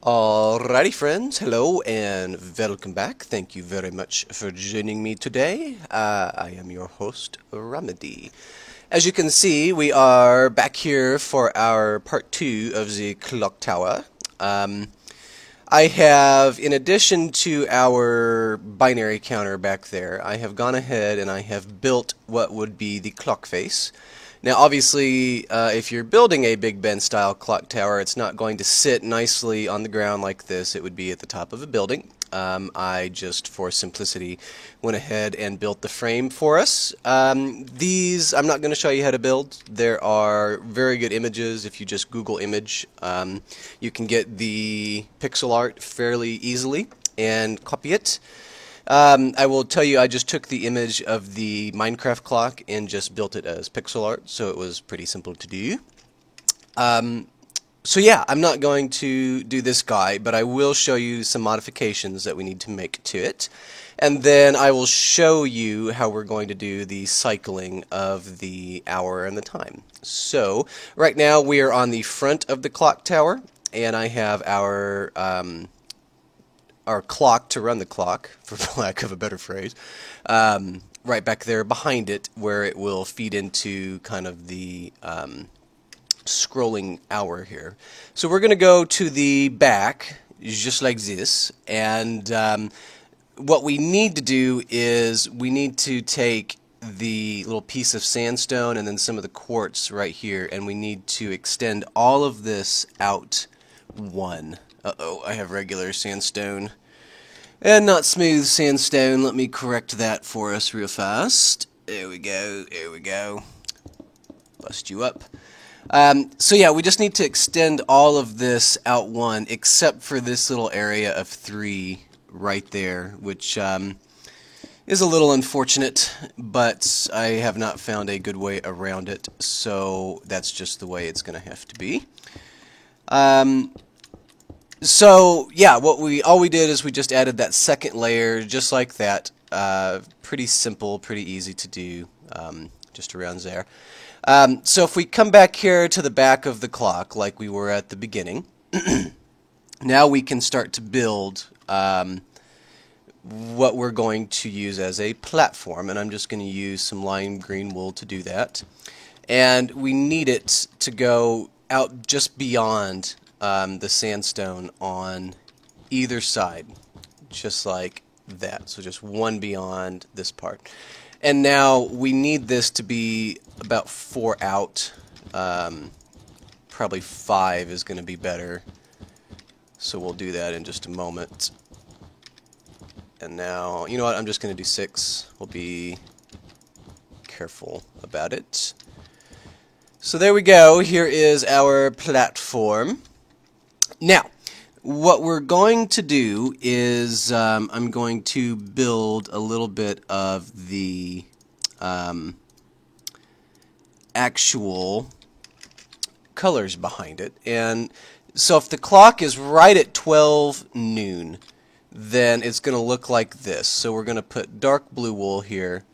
Alrighty, friends. Hello and welcome back. Thank you very much for joining me today. I am your host, Remedy. As you can see, we are back here for our part two of the clock tower. Um, I have, in addition to our binary counter back there, I have gone ahead and I have built what would be the clock face. Now, obviously, if you're building a Big Ben style clock tower, it's not going to sit nicely on the ground like this. It would be at the top of a building. I just, for simplicity, went ahead and built the frame for us. These, I'm not going to show you how to build. There are very good images. If you just Google image, you can get the pixel art fairly easily and copy it. I will tell you, I just took the image of the Minecraft clock and just built it as pixel art, so it was pretty simple to do. So yeah, I'm not going to do this guy, but I will show you some modifications that we need to make to it. And then I will show you how we're going to do the cycling of the hour and the time. So, right now we are on the front of the clock tower, and I have our clock to run the clock, for lack of a better phrase, right back there behind it, where it will feed into kind of the scrolling hour here. So we're going to go to the back, just like this, and what we need to do is we need to take the little piece of sandstone and then some of the quartz right here, and we need to extend all of this out one. Uh-oh, I have regular sandstone and not smooth sandstone. Let me correct that for us real fast. There we go, there we go. Bust you up. So yeah, we just need to extend all of this out one, except for this little area of 3 right there, which is a little unfortunate, but I have not found a good way around it, so that's just the way it's going to have to be. So yeah, all we did is we just added that second layer, just like that. Pretty simple, pretty easy to do, just around there. So if we come back here to the back of the clock, like we were at the beginning, now we can start to build what we're going to use as a platform, and I'm just going to use some lime green wool to do that. And we need it to go out just beyond the sandstone on either side, just like that. So just one beyond this part. And now we need this to be about 4 out. Probably 5 is going to be better. So we'll do that in just a moment. And now, you know what, I'm just going to do 6. We'll be careful about it. So there we go. Here is our platform. Now, what we're going to do is I'm going to build a little bit of the actual colors behind it. And so if the clock is right at 12 noon, then it's going to look like this. So we're going to put dark blue wool here,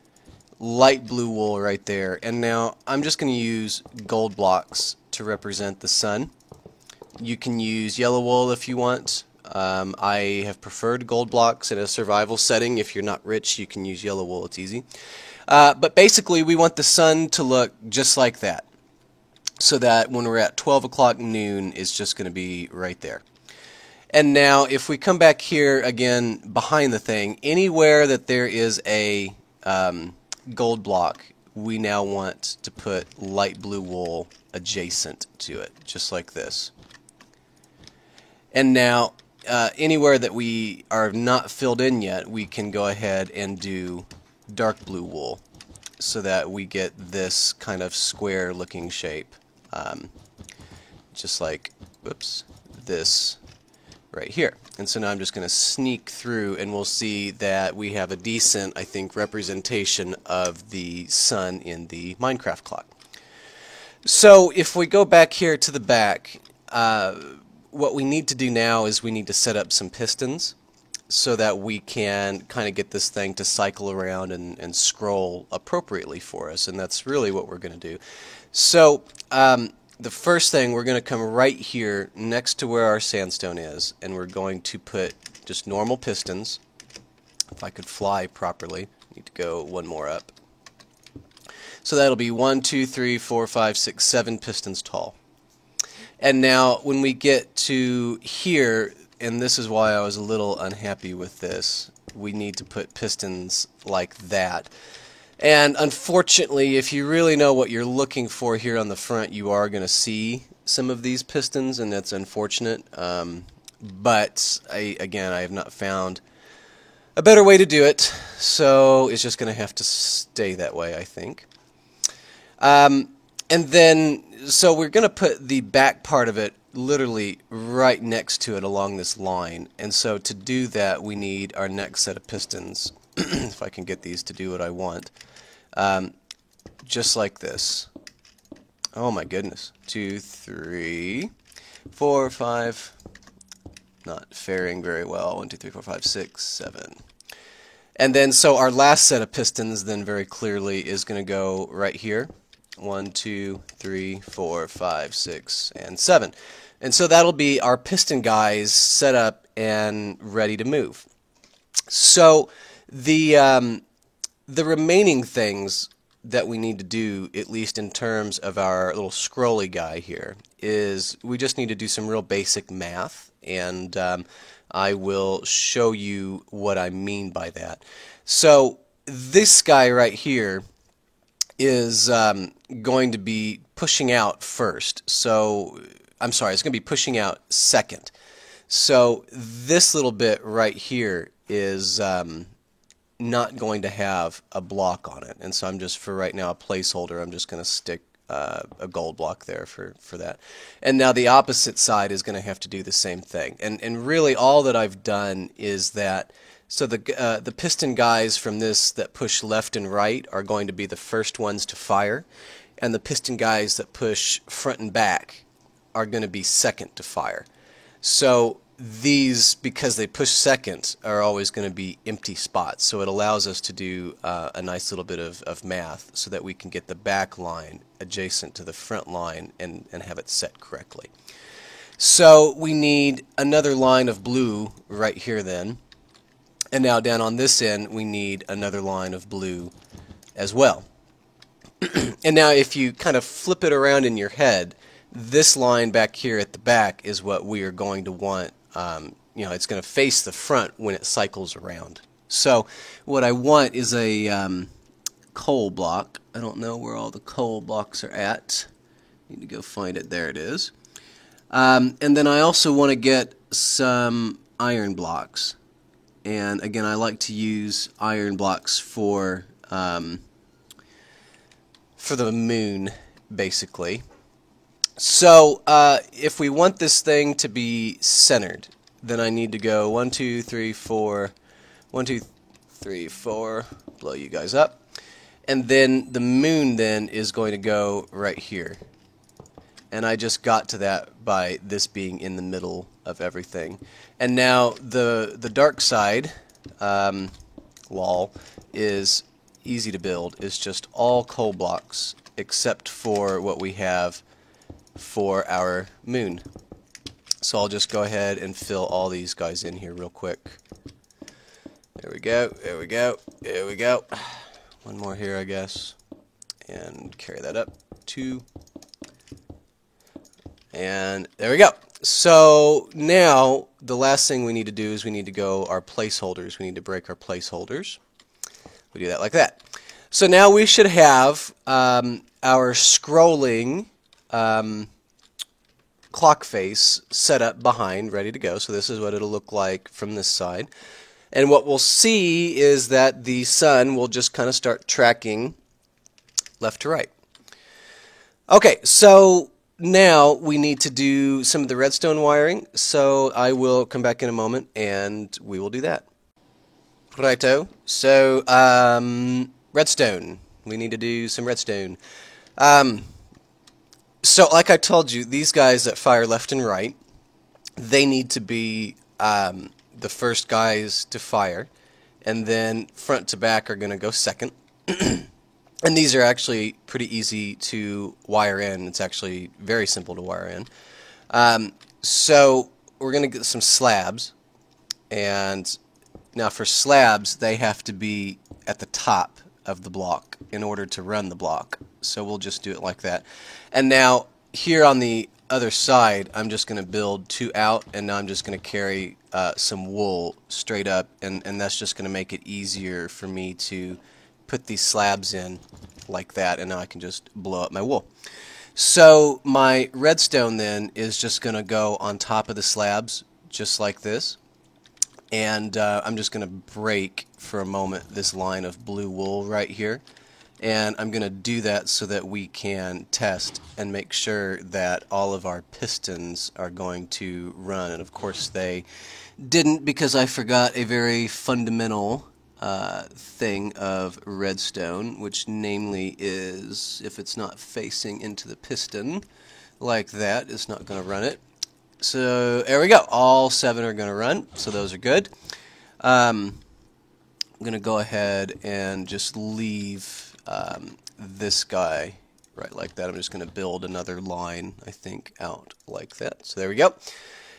light blue wool right there, and now I'm just going to use gold blocks to represent the sun. You can use yellow wool if you want. I have preferred gold blocks in a survival setting. If you're not rich, you can use yellow wool. It's easy. But basically, we want the sun to look just like that, so that when we're at 12 o'clock noon, it's just going to be right there. And now, if we come back here again behind the thing, anywhere that there is a gold block, we now want to put light blue wool adjacent to it, just like this. And now, anywhere that we are not filled in yet, we can go ahead and do dark blue wool, so that we get this kind of square looking shape, just like, whoops, this right here. And so now I'm just going to sneak through, and we'll see that we have a decent, I think, representation of the sun in the Minecraft clock. So if we go back here to the back, what we need to do now is we need to set up some pistons so that we can kind of get this thing to cycle around and scroll appropriately for us, and that's really what we're going to do. So the first thing, we're going to come right here next to where our sandstone is, and we're going to put just normal pistons. If I could fly properly, I need to go one more up. So that'll be 1, 2, 3, 4, 5, 6, 7 pistons tall. And now when we get to here, and this is why I was a little unhappy with this, we need to put pistons like that. And unfortunately, if you really know what you're looking for here on the front, you are going to see some of these pistons, and that's unfortunate. But again, I have not found a better way to do it, so it's just going to have to stay that way, I think. And then, so we're going to put the back part of it literally right next to it along this line. And so to do that, we need our next set of pistons, if I can get these to do what I want, just like this. Oh my goodness. 2, 3, 4, 5. Not faring very well. 1, 2, 3, 4, 5, 6, 7. And then, so our last set of pistons then very clearly is going to go right here. 1, 2, 3, 4, 5, 6, and 7. And so that'll be our piston guys set up and ready to move. So the remaining things that we need to do, at least in terms of our little scrolly guy here, is we just need to do some real basic math, and I will show you what I mean by that. So this guy right here is going to be pushing out first. So, I'm sorry, it's going to be pushing out second. So this little bit right here is not going to have a block on it. And so I'm just, for right now, a placeholder. I'm just going to stick a gold block there for that. And now the opposite side is going to have to do the same thing. And really all that I've done is that, so the piston guys from this that push left and right are going to be the first ones to fire, and the piston guys that push front and back are going to be second to fire. So these, because they push second, are always going to be empty spots. So it allows us to do a nice little bit of math so that we can get the back line adjacent to the front line and have it set correctly. So we need another line of blue right here then. And now down on this end, we need another line of blue as well. And now if you kind of flip it around in your head, this line back here at the back is what we are going to want. It's going to face the front when it cycles around. So what I want is a coal block. I don't know where all the coal blocks are at. Need to go find it. There it is. And then I also want to get some iron blocks. And again, I like to use iron blocks for the moon, basically. So if we want this thing to be centered, then I need to go 1, 2, 3, 4, 1, 2, 3, 4, blow you guys up. And then the moon then is going to go right here. And I just got to that by this being in the middle of everything. And now the dark side wall is easy to build. It's just all coal blocks except for what we have for our moon. So I'll just go ahead and fill all these guys in here real quick. There we go, there we go, there we go. One more here, I guess. And carry that up. 2. And there we go. So now the last thing we need to do is we need to go our placeholders. We need to break our placeholders. We do that like that. So now we should have our scrolling clock face set up behind, ready to go. So this is what it'll look like from this side. And what we'll see is that the sun will just kind of start tracking left to right. Okay, so now we need to do some of the redstone wiring, so I will come back in a moment and we will do that. Righto, so redstone. We need to do some redstone. So like I told you, these guys that fire left and right, they need to be the first guys to fire, and then front to back are going to go second. And And these are actually pretty easy to wire in. It's actually very simple to wire in. So we're going to get some slabs. And now for slabs, they have to be at the top of the block in order to run the block. So we'll just do it like that. And now here on the other side, I'm just going to build 2 out, and now I'm just going to carry some wool straight up, and that's just going to make it easier for me to put these slabs in like that, and now I can just blow up my wool. So my redstone then is just going to go on top of the slabs just like this, and I'm just going to break for a moment this line of blue wool right here, and I'm going to do that so that we can test and make sure that all of our pistons are going to run. And of course they didn't, because I forgot a very fundamental thing of redstone, which namely is if it's not facing into the piston like that, it's not going to run it. So there we go, all 7 are going to run, so those are good. I'm going to go ahead and just leave this guy right like that. I'm just going to build another line, I think, out like that. So there we go.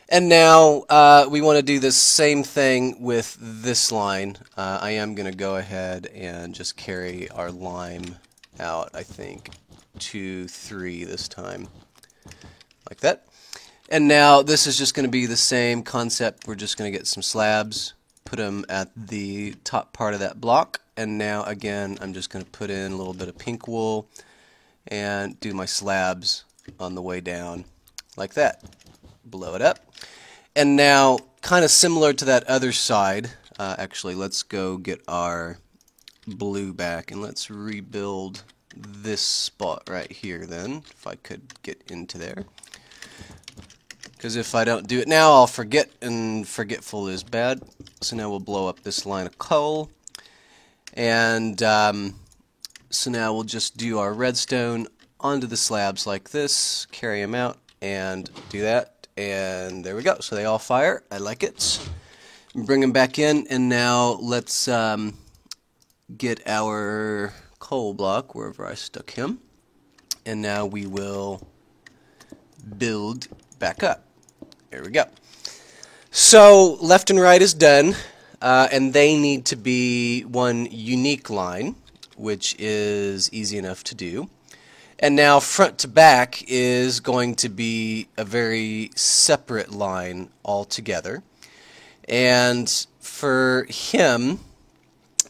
And now we want to do the same thing with this line. I am going to go ahead and just carry our lime out, I think, 2, 3 this time, like that. And now this is just going to be the same concept. We're just going to get some slabs, put them at the top part of that block, and now again I'm just going to put in a little bit of pink wool and do my slabs on the way down like that. Blow it up. And now, kind of similar to that other side, actually let's go get our blue back and let's rebuild this spot right here then, if I could get into there. Because if I don't do it now, I'll forget, and forgetful is bad. So now we'll blow up this line of coal. And so now we'll just do our redstone onto the slabs like this, carry them out, and do that. And there we go. So they all fire. I like it. Bring them back in, and now let's get our coal block wherever I stuck him. And now we will build back up. There we go. So left and right is done, and they need to be one unique line, which is easy enough to do. And now front to back is going to be a very separate line altogether. And for him,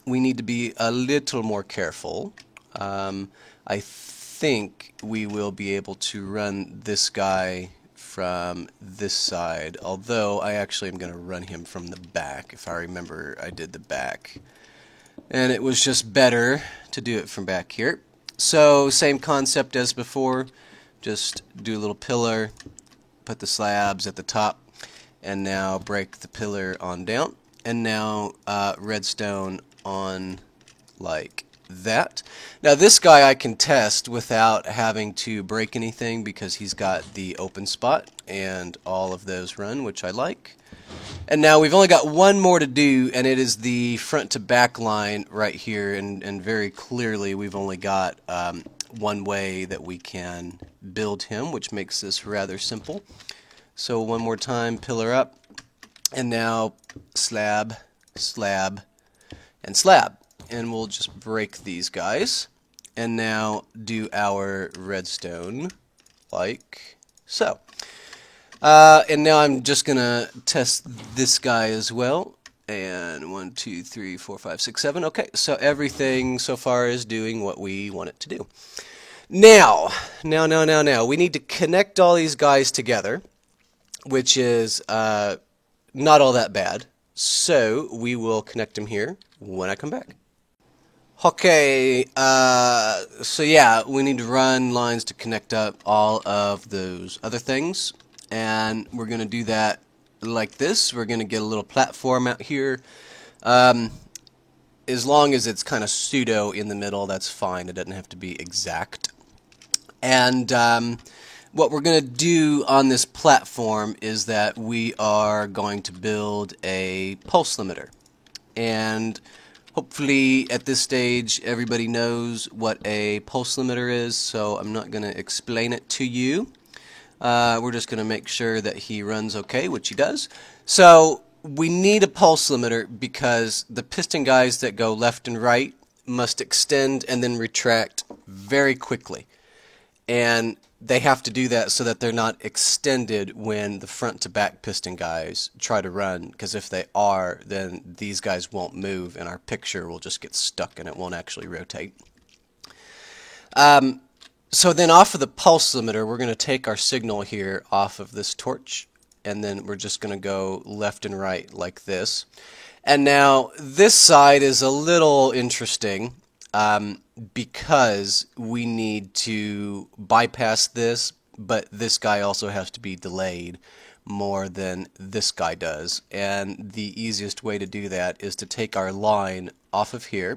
we need to be a little more careful. I think we will be able to run this guy from this side, although I actually am going to run him from the back. If I remember, I did the back, and it was just better to do it from back here. So same concept as before, just do a little pillar, put the slabs at the top, and now break the pillar on down, and now redstone on like that. Now this guy I can test without having to break anything because he's got the open spot and all of those run, which I like. And now we've only got one more to do, and it is the front to back line right here, and very clearly we've only got one way that we can build him, which makes this rather simple. So one more time, pillar up, and now slab, slab, and slab. And we'll just break these guys, and now do our redstone like so. And now I'm just gonna test this guy as well. And 1, 2, 3, 4, 5, 6, 7. Okay, so everything so far is doing what we want it to do. Now, we need to connect all these guys together, which is not all that bad. So we will connect them here when I come back. Okay, so yeah, we need to run lines to connect up all of those other things, and we're going to do that like this. We're going to get a little platform out here. As long as it's kind of pseudo in the middle, that's fine. It doesn't have to be exact. And what we're going to do on this platform is that we are going to build a pulse limiter. And Hopefully at this stage everybody knows what a pulse limiter is, so I'm not going to explain it to you. We're just going to make sure that he runs okay, which he does. So we need a pulse limiter because the piston guys that go left and right must extend and then retract very quickly. And they have to do that so that they're not extended when the front to back piston guys try to run, because if they are, then these guys won't move and our picture will just get stuck and it won't actually rotate. So then off of the pulse limiter, we're going to take our signal here off of this torch, and then we're just going to go left and right like this. And now this side is a little interesting because we need to bypass this, but this guy also has to be delayed more than this guy does. And the easiest way to do that is to take our line off of here.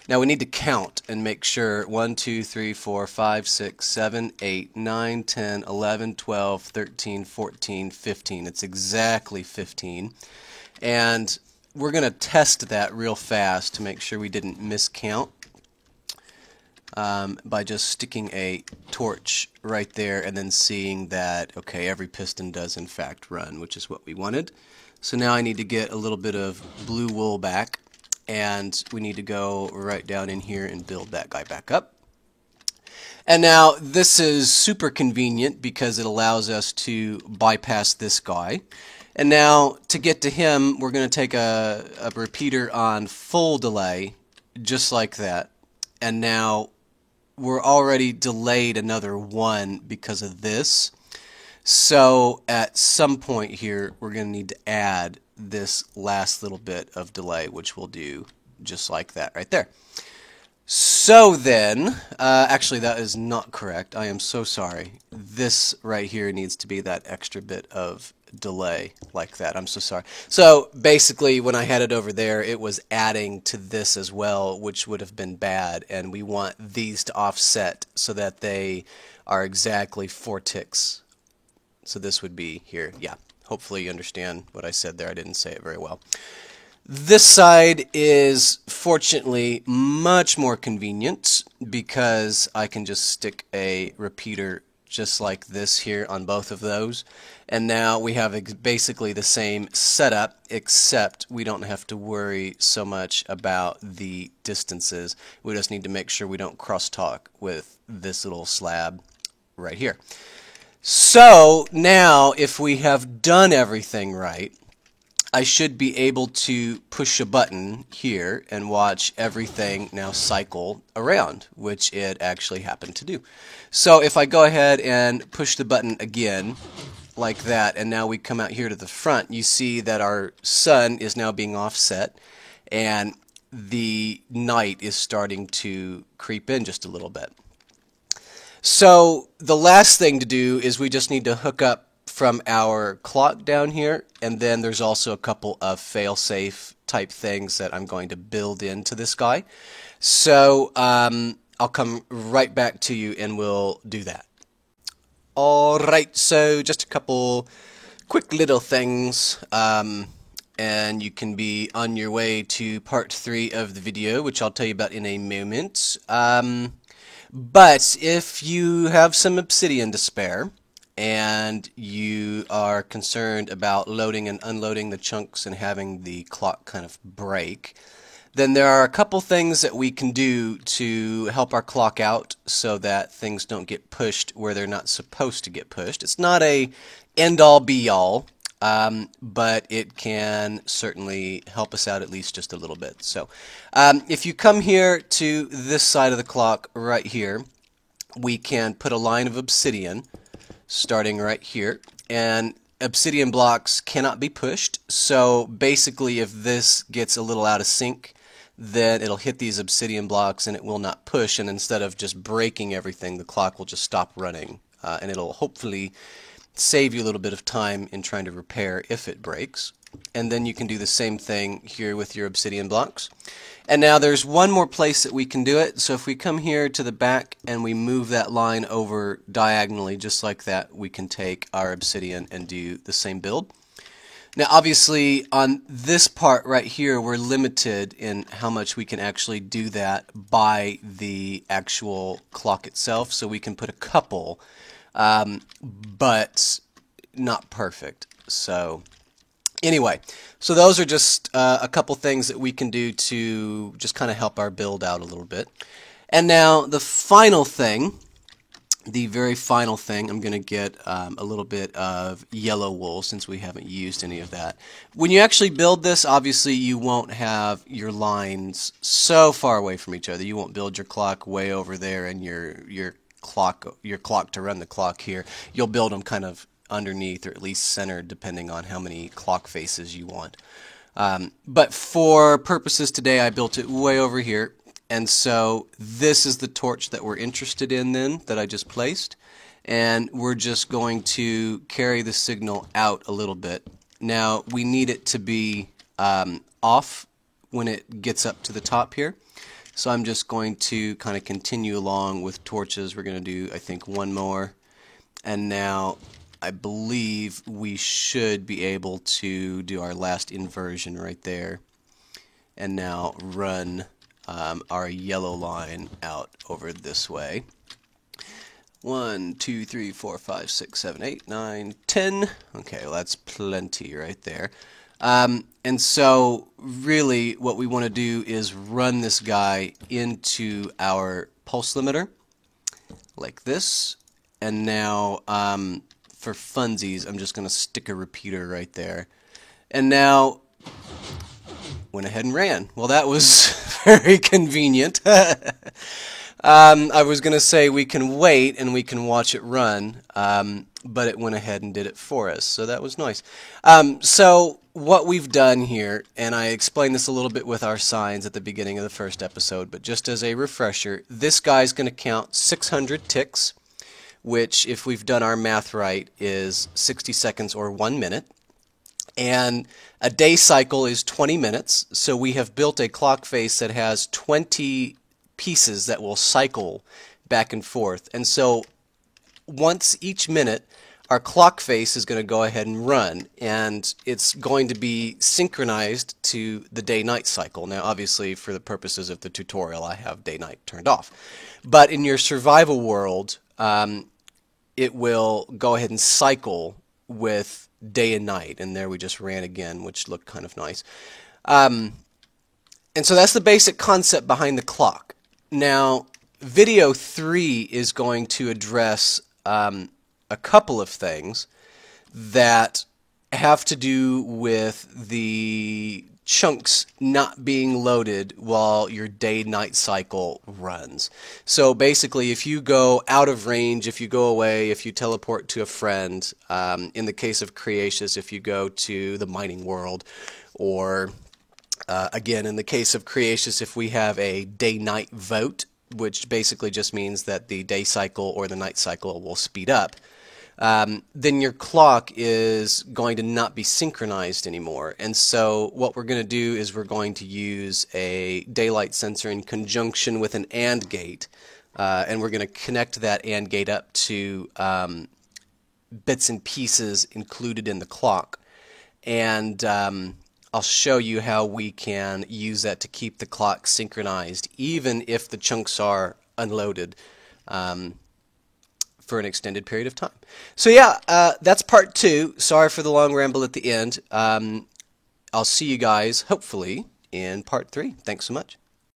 Now we need to count and make sure 1, 2, 3, 4, 5, 6, 7, 8, 9, 10, 11, 12, 13, 14, 15. It's exactly 15. And we're going to test that real fast to make sure we didn't miscount by just sticking a torch right there and then seeing that, okay, every piston does in fact run, which is what we wanted. So now I need to get a little bit of blue wool back, and we need to go right down in here and build that guy back up. And now this is super convenient because it allows us to bypass this guy. And now to get to him, we're going to take a repeater on full delay, just like that. And now we're already delayed another 1 because of this. So at some point here, we're going to need to add this last little bit of delay, which we'll do just like that right there. So then, actually that is not correct. I am so sorry. This right here needs to be that extra bit of delay like that. I'm so sorry. So basically when I had it over there, it was adding to this as well, which would have been bad, and we want these to offset so that they are exactly 4 ticks. So this would be here. Yeah. Hopefully you understand what I said there. I didn't say it very well. This side is fortunately much more convenient because I can just stick a repeater just like this here on both of those. And now we have basically the same setup, except we don't have to worry so much about the distances. We just need to make sure we don't crosstalk with this little slab right here. So now if we have done everything right, I should be able to push a button here and watch everything now cycle around, which it actually happened to do. So if I go ahead and push the button again like that, and now we come out here to the front, you see that our sun is now being offset and the night is starting to creep in just a little bit. So the last thing to do is we just need to hook up from our clock down here, and then there's also a couple of fail-safe type things that I'm going to build into this guy. So I'll come right back to you and we'll do that. Alright, so just a couple quick little things, and you can be on your way to part 3 of the video, which I'll tell you about in a moment. But if you have some obsidian to spare, and you are concerned about loading and unloading the chunks and having the clock kind of break, then there are a couple things that we can do to help our clock out so that things don't get pushed where they're not supposed to get pushed. It's not a end-all be-all, but it can certainly help us out at least just a little bit. So if you come here to this side of the clock right here, we can put a line of obsidian starting right here, and obsidian blocks cannot be pushed. So basically if this gets a little out of sync, then it'll hit these obsidian blocks and it will not push, and instead of just breaking everything, the clock will just stop running, and it'll hopefully save you a little bit of time in trying to repair if it breaks. And then you can do the same thing here with your obsidian blocks. And now there's one more place that we can do it. So if we come here to the back and we move that line over diagonally just like that, we can take our obsidian and do the same build. Now, obviously, on this part right here, we're limited in how much we can actually do that by the actual clock itself. So we can put a couple, but not perfect. So anyway, so those are just a couple things that we can do to just kind of help our build out a little bit. And now the final thing, the very final thing, I'm going to get a little bit of yellow wool since we haven't used any of that. When you actually build this, obviously you won't have your lines so far away from each other. You won't build your clock way over there and your clock to run the clock here. You'll build them kind of underneath or at least centered depending on how many clock faces you want. But for purposes today, I built it way over here. And so this is the torch that we're interested in then, that I just placed. And we're just going to carry the signal out a little bit. Now, we need it to be off when it gets up to the top here. So I'm just going to kind of continue along with torches. We're going to do, I think, one more. And now I believe we should be able to do our last inversion right there. And now run our yellow line out over this way. 1, 2, 3, 4, 5, 6, 7, 8, 9, 10. Okay, well that's plenty right there. And so really what we want to do is run this guy into our pulse limiter like this. And now for funsies, I'm just going to stick a repeater right there. And now went ahead and ran. Well, that was very convenient. I was going to say we can wait and we can watch it run, but it went ahead and did it for us, so that was nice. So what we've done here, and I explained this a little bit with our signs at the beginning of the first episode, but just as a refresher, this guy's going to count 600 ticks, which, if we've done our math right, is 60 seconds or 1 minute. And a day cycle is 20 minutes, so we have built a clock face that has 20 pieces that will cycle back and forth. And so once each minute, our clock face is going to go ahead and run, and it's going to be synchronized to the day-night cycle. Now, obviously, for the purposes of the tutorial, I have day-night turned off. But in your survival world, it will go ahead and cycle with day and night, and there we just ran again, which looked kind of nice. And so that's the basic concept behind the clock. Now, video 3 is going to address a couple of things that have to do with the chunks not being loaded while your day-night cycle runs. So basically, if you go out of range, if you go away, if you teleport to a friend, in the case of Creatious, if you go to the mining world, or again, in the case of Creatious, if we have a day-night vote, which basically just means that the day cycle or the night cycle will speed up, then your clock is going to not be synchronized anymore. And so what we're going to do is we're going to use a daylight sensor in conjunction with an AND gate, and we're going to connect that AND gate up to bits and pieces included in the clock. And I'll show you how we can use that to keep the clock synchronized, even if the chunks are unloaded for an extended period of time. So yeah, that's part 2. Sorry for the long ramble at the end. I'll see you guys, hopefully, in part 3. Thanks so much.